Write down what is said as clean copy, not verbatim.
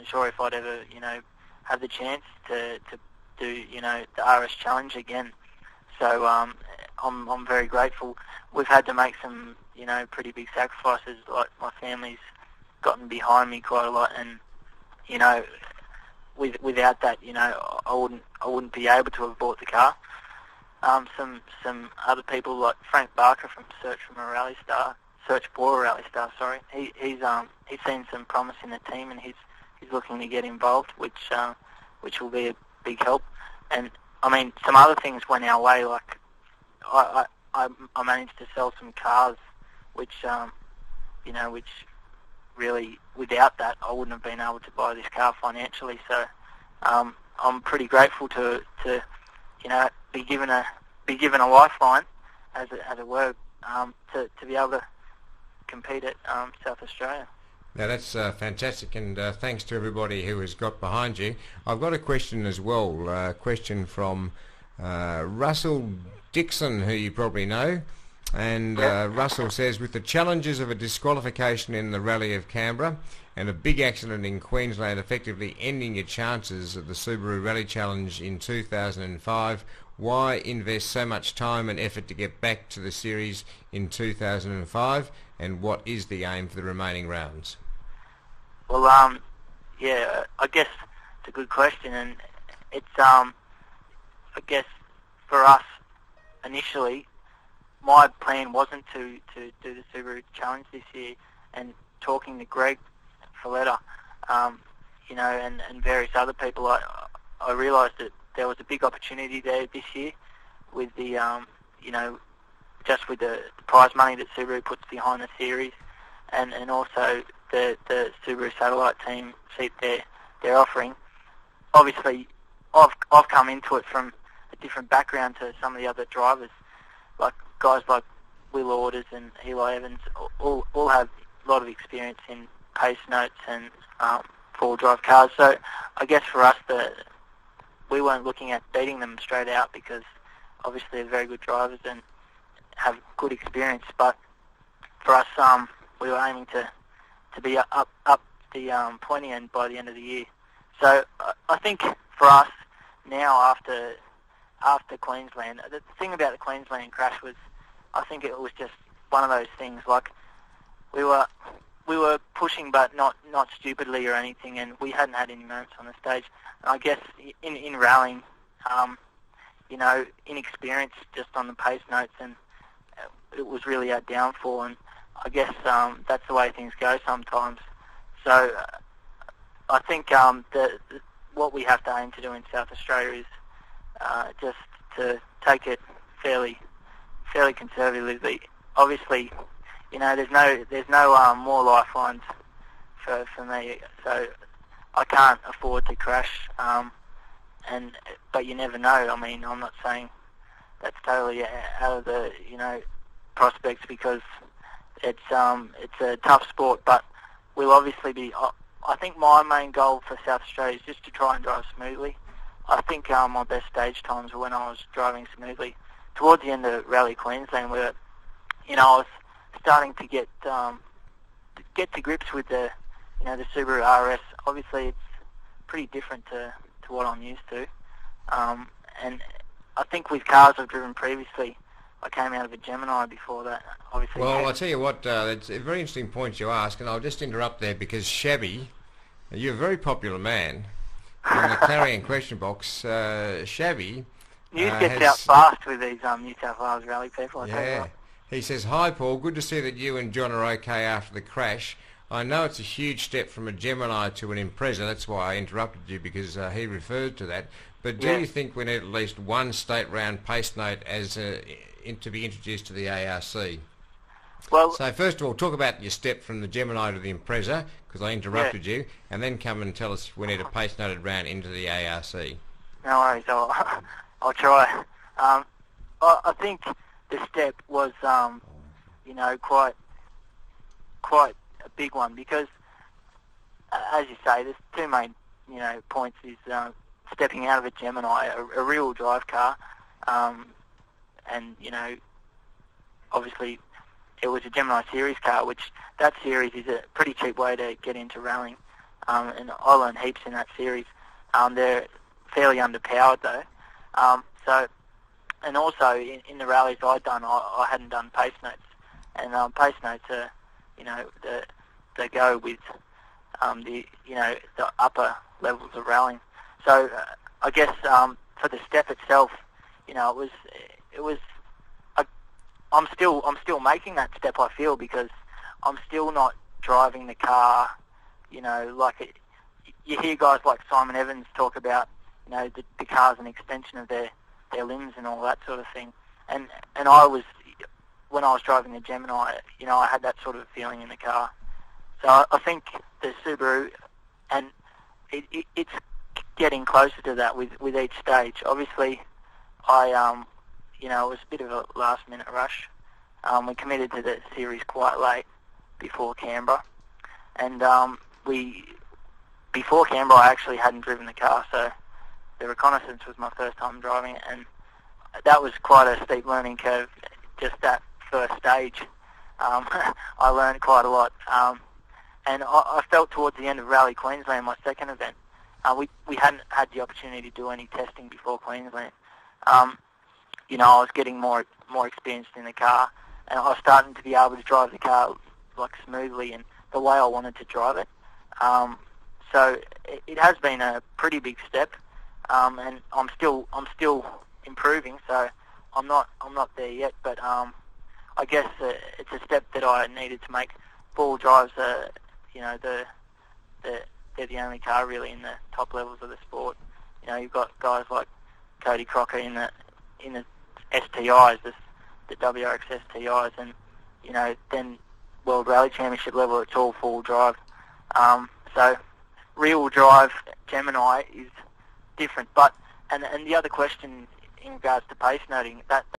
wasn't sure if I'd ever, have the chance to do, the RS Challenge again. So I'm very grateful. We've had to make some, pretty big sacrifices. Like my family's gotten behind me quite a lot, and without that, I wouldn't be able to have bought the car. Some other people like Frank Barker from Search for a Rally Star, sorry. He's seen some promise in the team, and he's looking to get involved, which will be a big help. And I mean, some other things went our way. Like I managed to sell some cars, which which really, without that, I wouldn't have been able to buy this car financially. So I'm pretty grateful to be given a lifeline, as it were, to be able to compete at South Australia. Now that's fantastic, and thanks to everybody who has got behind you. I've got a question as well, a question from Russell Dixon, who you probably know. And Russell says, with the challenges of a disqualification in the Rally of Canberra and a big accident in Queensland effectively ending your chances of the Subaru Rally Challenge in 2005, why invest so much time and effort to get back to the series in 2005, and what is the aim for the remaining rounds? Well, I guess it's a good question, and it's, I guess for us initially, my plan wasn't to do the Subaru Challenge this year, and talking to Greg Folletta, and various other people, I realised that there was a big opportunity there this year with the, just with the prize money that Subaru puts behind the series, and also the Subaru satellite team seat they're offering. Obviously, I've come into it from a different background to some of the other drivers, like guys like Will Orders and Eli Evans, all have a lot of experience in pace notes and four-wheel drive cars. So I guess for us, we weren't looking at beating them straight out, because obviously they're very good drivers and have good experience. But for us, we were aiming to be up the pointy end by the end of the year. So I think for us now, after Queensland, the thing about the Queensland crash was, I think it was just one of those things. Like we were pushing, but not stupidly or anything, and we hadn't had any moments on the stage. And I guess in rallying, inexperience just on the pace notes, and it was really our downfall. And I guess that's the way things go sometimes. So I think what we have to aim to do in South Australia is just to take it fairly conservatively. Obviously, there's no more lifelines for me, so I can't afford to crash. But you never know. I mean, I'm not saying that's totally out of the prospects, because it's a tough sport. But we'll obviously be. I think my main goal for South Australia is just to try and drive smoothly. I think my best stage times were when I was driving smoothly. Towards the end of Rally Queensland, where I was starting to get to grips with the the Subaru RS. Obviously, it's pretty different to what I'm used to. And I think with cars I've driven previously, I came out of a Gemini before that. Obviously. Well, I'll tell you what, it's a very interesting point you ask, and I'll just interrupt there, because Shabby, you're a very popular man in the Clarion question box. Shabby news gets out fast with these New South Wales rally people. I tell you what. He says, "Hi Paul, good to see that you and John are okay after the crash. I know it's a huge step from a Gemini to an Impreza." That's why I interrupted you, because he referred to that. But do you think we need at least one state round pace note to be introduced to the ARC? Well, so first of all, talk about your step from the Gemini to the Impreza, because I interrupted you, and then come and tell us we need a pace noted round into the ARC. No worries, I'll try. I think the step was, quite a big one, because, as you say, there's two main, points. Is stepping out of a Gemini, a rear-wheel drive car, and obviously it was a Gemini series car, which that series is a pretty cheap way to get into rallying. and I learned heaps in that series. They're fairly underpowered though. So, and also in the rallies I'd done, I hadn't done pace notes, and pace notes are, they go with the upper levels of rallying. So I guess for the step itself, it was. I'm still making that step. I feel, because I'm still not driving the car. You hear guys like Simon Evans talk about, the car's an extension of their limbs and all that sort of thing. And when I was driving the Gemini, I had that sort of feeling in the car. So I think the Subaru, and it's getting closer to that with each stage. Obviously, it was a bit of a last-minute rush. We committed to the series quite late before Canberra, and before Canberra I actually hadn't driven the car, so the reconnaissance was my first time driving it, and that was quite a steep learning curve, just that first stage. I learned quite a lot, and I felt towards the end of Rally Queensland, my second event, we hadn't had the opportunity to do any testing before Queensland. I was getting more experienced in the car, and I was starting to be able to drive the car smoothly and the way I wanted to drive it. So it has been a pretty big step, and I'm still improving. So I'm not there yet, but I guess it's a step that I needed to make. Four-wheel drives are, they're the only car really in the top levels of the sport. You've got guys like Cody Crocker in the STIs, the WRX STIs, and then World Rally Championship level, it's all four-wheel drive. So rear-wheel drive Gemini is different. But and the other question in regards to pace noting, that